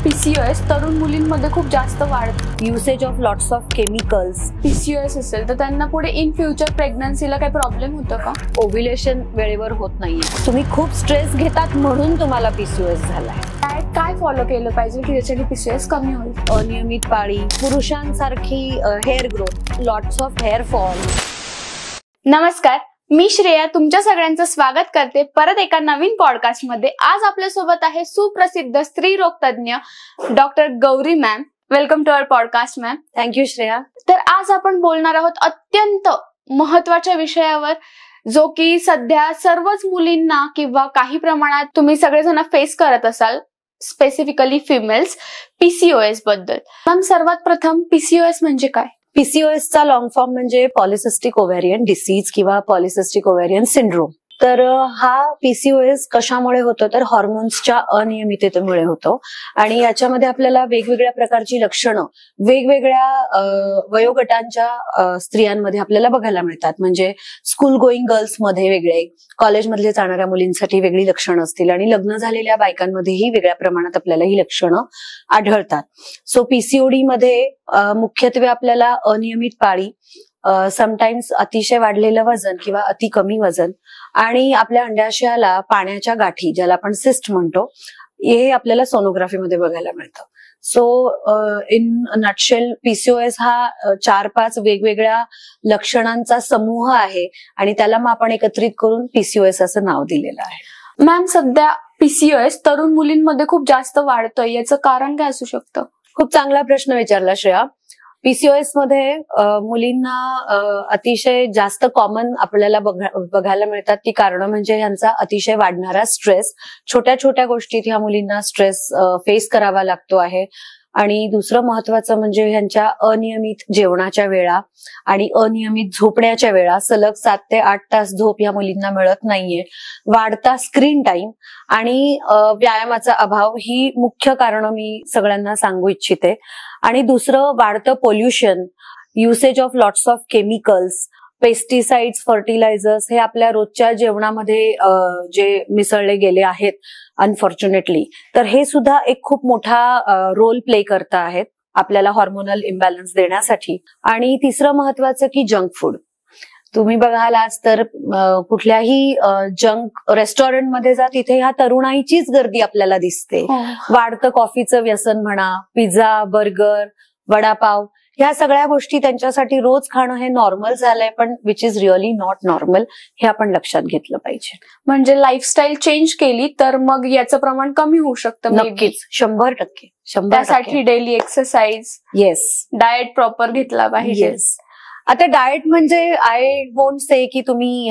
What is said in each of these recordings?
PCOS तरुण मुलींमध्ये खूप जास्त वाढतं. Usage of lots of chemicals. PCOS असेल तर त्यांना पुढे इन फ्युचर प्रेग्नन्सीला काही प्रॉब्लेम होतो का? ओव्ह्युलेशन वेळेवर होत नाहीये. तुम्ही खूप स्ट्रेस घेतात म्हणून तुम्हाला पीसीओएस झालाय. डाएट काय फॉलो केलं पाहिजे की ज्याच्याने पीसीओएस कमी होईल? अनियमित पाळी, पुरुषांसारखी hair growth, lots of hair fall. नमस्कार, मी श्रेया तुमच्या सगळ्यांचं स्वागत करते परत एका नवीन पॉडकास्ट मध्ये. आज आपल्या सोबत आहे सुप्रसिद्ध स्त्री रोग तज्ञ doctor Gauri ma'am. Welcome to our podcast ma'am. Thank you Shreya. तर आज आपण बोलणार आहोत अत्यंत महत्वाच्या विषयावर, जो की सध्या सर्वच मुलींना किंवा काही प्रमाणात तुम्ही सगळेजण फेस करत असाल, स्पेसिफिकली फिमेल्स, पीसीओएस बद्दल. मॅम, सर्वात प्रथम पीसीओएस म्हणजे काय? पीसीओएस चा लॉंग फॉर्म म्हणजे पॉलिसिस्टिक ओव्हॅरियन डिसीज किंवा पॉलिसिस्टिक ओव्हॅरियन सिंड्रोम. तर हा पीसीओएस कशामुळे होतो तर हॉर्मोन्सच्या अनियमिततेमुळे होतो. आणि याच्यामध्ये आपल्याला वेगवेगळ्या प्रकारची लक्षणं वेगवेगळ्या वयोगटांच्या स्त्रियांमध्ये आपल्याला बघायला मिळतात. म्हणजे स्कूल गोईंग गर्ल्समध्ये वेगळे, कॉलेजमधले जाणाऱ्या मुलींसाठी वेगळी लक्षणं असतील आणि लग्न झालेल्या बायकांमध्येही वेगळ्या प्रमाणात आपल्याला ही लक्षणं आढळतात. सो पीसीओडी मध्ये मुख्यत्वे आपल्याला अनियमित पाळी, समटाइम्स अतिशय वाढलेलं वजन किंवा अति कमी वजन आणि आपल्या अंडाशयाला पाण्याच्या गाठी, ज्याला आपण सिस्ट म्हणतो, हे आपल्याला सोनोग्राफीमध्ये बघायला मिळतं. सो इन नटशेल पीसीओएस हा 4-5 वेगवेगळ्या लक्षणांचा समूह आहे आणि त्याला मग आपण एकत्रित करून पीसीओएस असं नाव दिलेलं आहे. मॅम, सध्या पीसीओएस तरुण मुलींमध्ये खूप जास्त वाढतोय, याचं कारण काय असू शकतं? खूप चांगला प्रश्न विचारला श्रेया. पीसीओएस मध्ये मुलींना अतिशय जास्त कॉमन आपल्याला बघायला मिळतात ती कारणं म्हणजे यांचा अतिशय वाढणारा स्ट्रेस. छोट्या छोट्या गोष्टीत ह्या मुलींना स्ट्रेस फेस करावा लागतो आहे. आणि दुसरं महत्वाचं म्हणजे ह्यांच्या अनियमित जेवणाच्या वेळा आणि अनियमित झोपण्याच्या वेळा. सलग 7 ते 8 तास झोप या मुलींना मिळत नाहीये. वाढता स्क्रीन टाइम आणि व्यायामाचा अभाव ही मुख्य कारणं मी सगळ्यांना सांगू इच्छिते. आणि दुसरं वाढतं pollution, usage of lots of chemicals, pesticides, fertilisers हे आपल्या रोजच्या जेवणामध्ये जे मिसळले गेले आहेत अनफॉर्च्युनेटली, तर हे सुद्धा एक खूप मोठा रोल प्ले करत आहेत आपल्याला हॉर्मोनल इम्बॅलन्स देण्यासाठी. आणि तिसरं महत्वाचं की जंक फूड. तुम्ही बघाल आज तर कुठल्याही जंक रेस्टॉरंटमध्ये जा, तिथे ह्या तरुणाईचीच गर्दी आपल्याला दिसते. वाढतं कॉफीचं व्यसन म्हणा, पिझ्झा, बर्गर, वडापाव, ह्या सगळ्या गोष्टी त्यांच्यासाठी रोज खाणं हे नॉर्मल झालंय, पण which is really not normal, हे आपण लक्षात घेतलं पाहिजे. म्हणजे लाईफस्टाईल चेंज केली तर मग याचं प्रमाण कमी होऊ शकतं. नक्कीच, 100%. त्यासाठी daily exercise, yes, diet proper घेतला पाहिजे. येस. आता डाएट म्हणजे आय वोंट से की तुम्ही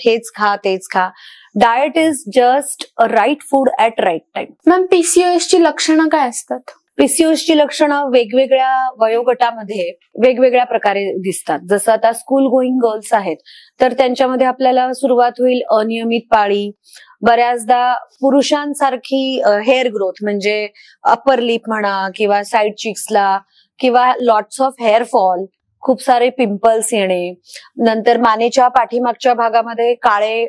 हेच खा तेच खा. Diet is just a right food at right time. Ma'am, PCOS ची लक्षणं काय असतात? पीसीओएस ची लक्षणं वेगवेगळ्या वयोगटामध्ये वेगवेगळ्या प्रकारे दिसतात. जसं आता स्कूल गोईंग गर्ल्स आहेत तर त्यांच्यामध्ये आपल्याला सुरुवात होईल अनियमित पाळी, बऱ्याचदा पुरुषांसारखी हेअर ग्रोथ म्हणजे अपर लिप म्हणा किंवा साईड चिक्सला, किंवा लॉट्स ऑफ हेअर फॉल, खूप सारे पिंपल्स येणे, नंतर मानेच्या पाठीमागच्या भागामध्ये काळे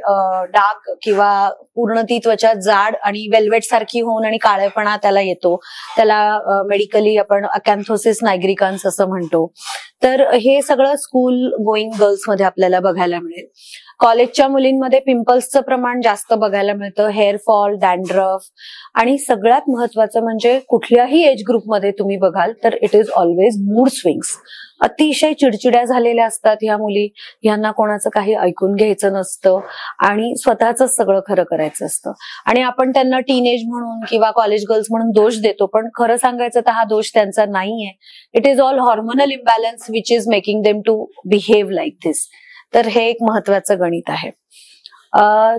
डाग किंवा पूर्ण ती त्वचा जाड आणि वेल्वेट सारखी होऊन आणि काळेपणा त्याला येतो. त्याला मेडिकली आपण अकॅन्थोसिस नायग्रिकान्स असं म्हणतो. तर हे सगळं स्कूल गोईंग गर्ल्समध्ये आपल्याला बघायला मिळेल. कॉलेजच्या मुलींमध्ये पिंपल्सचं प्रमाण जास्त बघायला मिळतं, हेअर फॉल, डॅन्ड्रफ, आणि सगळ्यात महत्वाचं म्हणजे कुठल्याही एज ग्रुपमध्ये तुम्ही बघाल तर it is always mood swings. अतिशय चिडचिड्या झालेल्या असतात ह्या मुली, ह्यांना कोणाचं काही ऐकून घ्यायचं नसतं आणि स्वतःच सगळं खरं करायचं असतं. आणि आपण त्यांना टीनेज म्हणून किंवा कॉलेज गर्ल्स म्हणून दोष देतो, पण खरं सांगायचं तर हा दोष त्यांचा नाहीये. It is all hormonal imbalance which is making them to behave like this. तर हे एक महत्वाचं गणित आहे.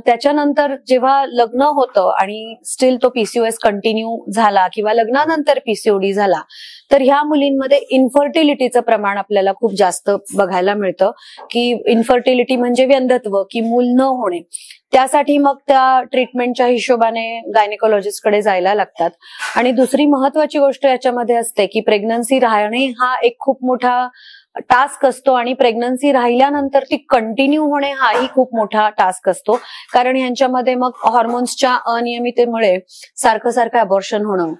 त्याच्यानंतर जेव्हा लग्न होतं आणि स्टील तो पीसीओएस कंटिन्यू झाला किंवा लग्नानंतर पीसीओडी झाला तर ह्या मुलींमध्ये इन्फर्टिलिटीचं प्रमाण आपल्याला खूप जास्त बघायला मिळतं. की इन्फर्टिलिटी म्हणजे व्यंधत्व, की मूल न होणे. त्यासाठी मग त्या ट्रीटमेंटच्या हिशोबाने गायनेकोलॉजिस्टकडे जायला लागतात. आणि दुसरी महत्वाची गोष्ट याच्यामध्ये असते की प्रेग्नन्सी राहणे हा एक खूप मोठा टास्क असतो आणि प्रेग्नन्सी राहिल्यानंतर ती कंटिन्यू होणे हाही खूप मोठा टास्क असतो. कारण ह्यांच्यामध्ये मग हॉर्मोन्सच्या अनियमिततेमुळे सारखं सारखं अबॉर्शन होणं,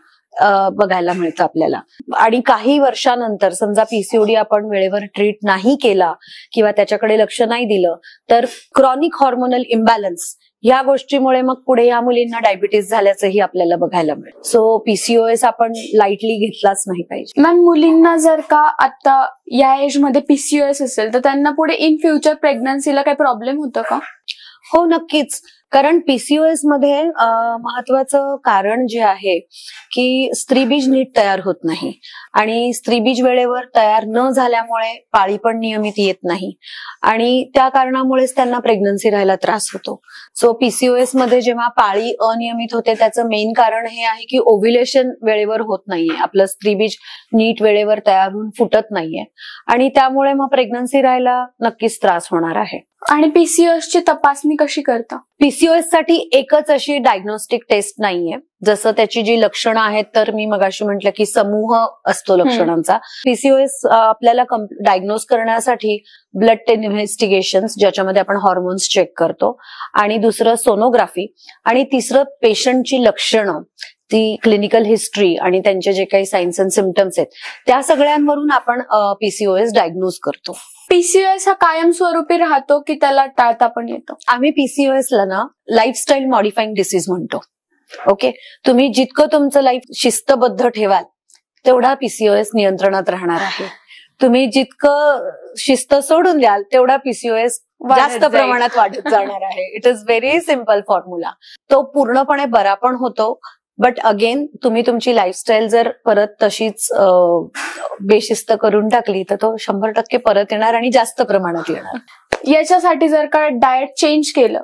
बघायला मिळतं आपल्याला. आणि काही वर्षानंतर समजा पीसीओडी आपण वेळेवर ट्रीट नाही केला किंवा त्याच्याकडे लक्ष नाही दिलं तर क्रॉनिक हॉर्मोनल इम्बॅलन्स ह्या गोष्टीमुळे मग पुढे या मुलींना डायबिटीस झाल्याचंही आपल्याला बघायला मिळेल. सो पीसीओएस आपण लाईटली घेतलाच नाही पाहिजे. मॅम, मुलींना जर का आता या एज मध्ये पीसीओएस असेल तर त्यांना पुढे इन फ्युचर प्रेग्नन्सीला काही प्रॉब्लेम होतं का? हो, नक्कीच. कारण पीसीओएस मध्ये महत्वाचं कारण जे आहे की स्त्रीबीज नीट तयार होत नाही आणि स्त्रीबीज वेळेवर तयार न झाल्यामुळे पाळी पण नियमित येत नाही आणि त्या कारणामुळेच त्यांना प्रेग्नन्सी राहायला त्रास होतो. सो पीसीओएस मध्ये जेव्हा पाळी अनियमित होते त्याचं मेन कारण हे आहे की ओव्ह्युलेशन वेळेवर होत नाहीये, आपलं स्त्रीबीज नीट वेळेवर तयार होऊन फुटत नाहीये आणि त्यामुळे मग प्रेग्नन्सी राहायला नक्कीच त्रास होणार आहे. आणि पीसीओएस ची तपासणी कशी करता? पीसीओएस साठी एकच अशी डायग्नोस्टिक टेस्ट नाहीये. जसं त्याची जी लक्षणं आहेत तर मी मगाशी म्हटलं की समूह असतो लक्षणांचा. पीसीओएस आपल्याला डायग्नोज करण्यासाठी ब्लड इन्व्हेस्टिगेशन ज्याच्यामध्ये आपण हॉर्मोन्स चेक करतो आणि दुसरं सोनोग्राफी आणि तिसरं पेशंटची लक्षणं, ती क्लिनिकल हिस्ट्री आणि त्यांचे जे काही साइन्स अँड सिम्पटम्स आहेत त्या सगळ्यांवरून आपण पीसीओएस डायग्नोज करतो. पीसीओएस हा कायमस्वरूपी राहतो की त्याला टाळता पण येतो? आम्ही पीसीओएसला ना लाईफस्टाईल मॉडिफाईंग डिसीज म्हणतो. ओके, तुम्ही जितकं तुमचं लाईफ शिस्तबद्ध ठेवाल तेवढा पीसीओएस नियंत्रणात राहणार आहे. तुम्ही जितकं शिस्त सोडून द्याल तेवढा पीसीओएस जास्त प्रमाणात वाढत जाणार आहे. It is very simple formula. तो पूर्णपणे बरा पण होतो, बट अगेन तुम्ही तुमची लाईफस्टाईल जर परत तशीच बेशिस्त करून टाकली तर तो 100% परत येणार आणि जास्त प्रमाणात येणार. याच्यासाठी जर का डाएट चेंज केलं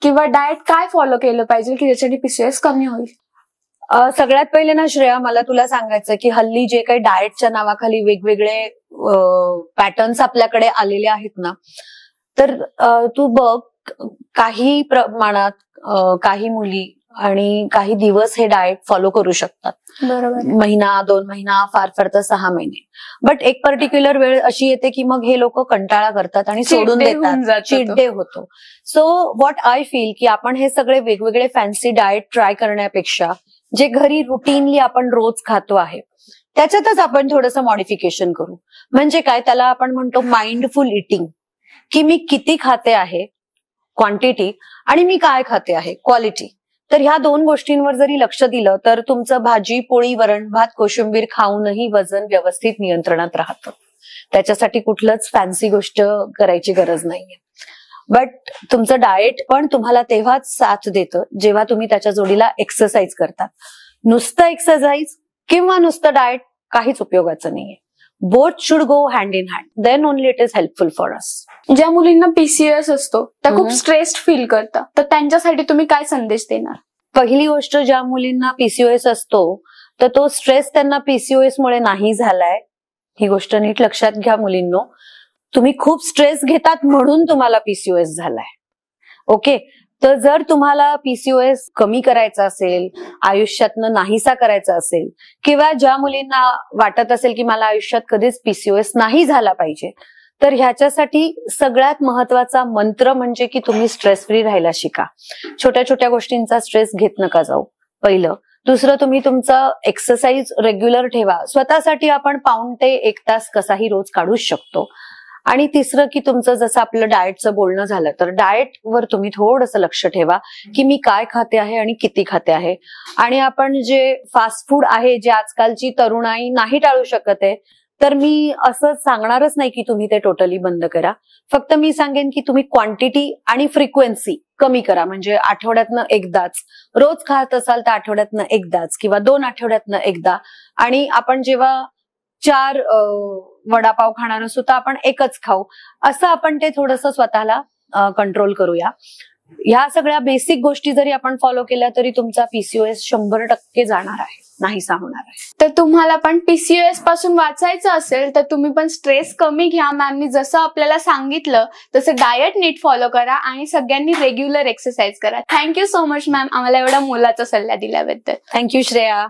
किंवा डाएट काय फॉलो केलं पाहिजे की ज्याच्याने पीसीओएस कमी होईल? सगळ्यात पहिले ना श्रेया, मला तुला सांगायचं की हल्ली जे काही डाएटच्या नावाखाली वेगवेगळे पॅटर्न्स आपल्याकडे आलेले आहेत ना, तर तू बघ काही प्रमाणात काही मुली आणि काही दिवस हे डाएट फॉलो करू शकतात. बरोबर. महिना, 2 महिना, फार फार तर 6 महिने. बट एक पर्टिक्युलर वेळ अशी येते की मग हे लोक कंटाळा करतात आणि सोडून देतात, चीट डे होतो. सो व्हॉट आय फील की आपण हे सगळे वेगवेगळे फॅन्सी डाएट ट्राय करण्यापेक्षा जे घरी रुटीनली आपण रोज खातो आहे त्याच्यातच आपण थोडंसं मॉडिफिकेशन करू. म्हणजे काय, त्याला आपण म्हणतो माइंडफुल इटिंग, की मी किती खाते आहे क्वांटिटी आणि मी काय खाते आहे क्वालिटी. तर ह्या 2 गोष्टींवर जरी लक्ष दिलं तर तुमचं भाजी पोळी वरण भात कोशिंबीर खाऊनही वजन व्यवस्थित नियंत्रणात राहतं. त्याच्यासाठी कुठलंच फॅन्सी गोष्ट करायची गरज नाहीये. बट तुमचं डाएट पण तुम्हाला तेव्हाच साथ देतं जेव्हा तुम्ही त्याच्या जोडीला एक्सरसाइज करतात. नुसतं एक्सरसाइज किंवा नुसतं डाएट काहीच उपयोगाचं नाहीये. Both should go hand in hand, then only it is helpful for us. ज्या मुलींना पीसीओएस असतो त्या खूप स्ट्रेस्ड फील करतात, तर त्यांच्यासाठी तुम्ही काय संदेश देणार? पहिली गोष्ट, ज्या मुलींना पीसीओएस असतो तर तो स्ट्रेस त्यांना पीसीओएस मुळे नाही झालाय, ही गोष्ट नीट लक्षात घ्या मुलींनो. तुम्ही खूप स्ट्रेस घेतात म्हणून तुम्हाला पीसीओएस झालाय. ओके, तर जर तुम्हाला पीसीओएस कमी करायचा असेल, आयुष्यातनं नाहीसा करायचा असेल, किंवा ज्या मुलींना वाटत असेल की मला आयुष्यात कधीच पीसीओएस नाही झाला पाहिजे, तर ह्याच्यासाठी सगळ्यात महत्वाचा मंत्र म्हणजे की तुम्ही स्ट्रेस फ्री राहायला शिका. छोट्या छोट्या गोष्टींचा स्ट्रेस घेत नका जाऊ, पहिलं. दुसरं, तुम्ही तुमचं एक्सरसाइज रेग्युलर ठेवा. स्वतःसाठी आपण पाऊण ते 1 तास कसाही रोज काढूच शकतो. आणि तिसरं की तुमचं जसं आपलं डाएटचं बोलणं झालं तर डाएटवर तुम्ही थोडंसं लक्ष ठेवा की मी काय खाते आहे आणि किती खाते आहे. आणि आपण जे फास्ट फूड आहे जे आजकालची तरुणाई नाही टाळू शकत आहे, तर मी असं सांगणारच नाही की तुम्ही ते टोटली बंद करा. फक्त मी सांगेन की तुम्ही क्वांटिटी आणि फ्रिक्वेन्सी कमी करा. म्हणजे आठवड्यातनं एकदाच, रोज खात असाल तर आठवड्यातनं एकदाच किंवा 2 आठवड्यातनं एकदा. आणि आपण जेव्हा 4 वडापाव खाणार असू तर आपण 1च खाऊ, असं आपण ते थोडंसं स्वतःला कंट्रोल करूया. ह्या सगळ्या बेसिक गोष्टी जरी आपण फॉलो केल्या तरी तुमचा पीसीओएस 100% जाणार आहे, नाहीसा होणार आहे. तर तुम्हाला पण पीसीओएस पासून वाचायचं असेल तर तुम्ही पण स्ट्रेस कमी घ्या. मॅमनी जसं आपल्याला सांगितलं तसं डाएट नीट फॉलो करा आणि सगळ्यांनी रेग्युलर एक्सरसाइज करा. थँक्यू सो मच मॅम, आम्हाला एवढा मोलाचा सल्ला दिल्याबद्दल. थँक्यू श्रेया.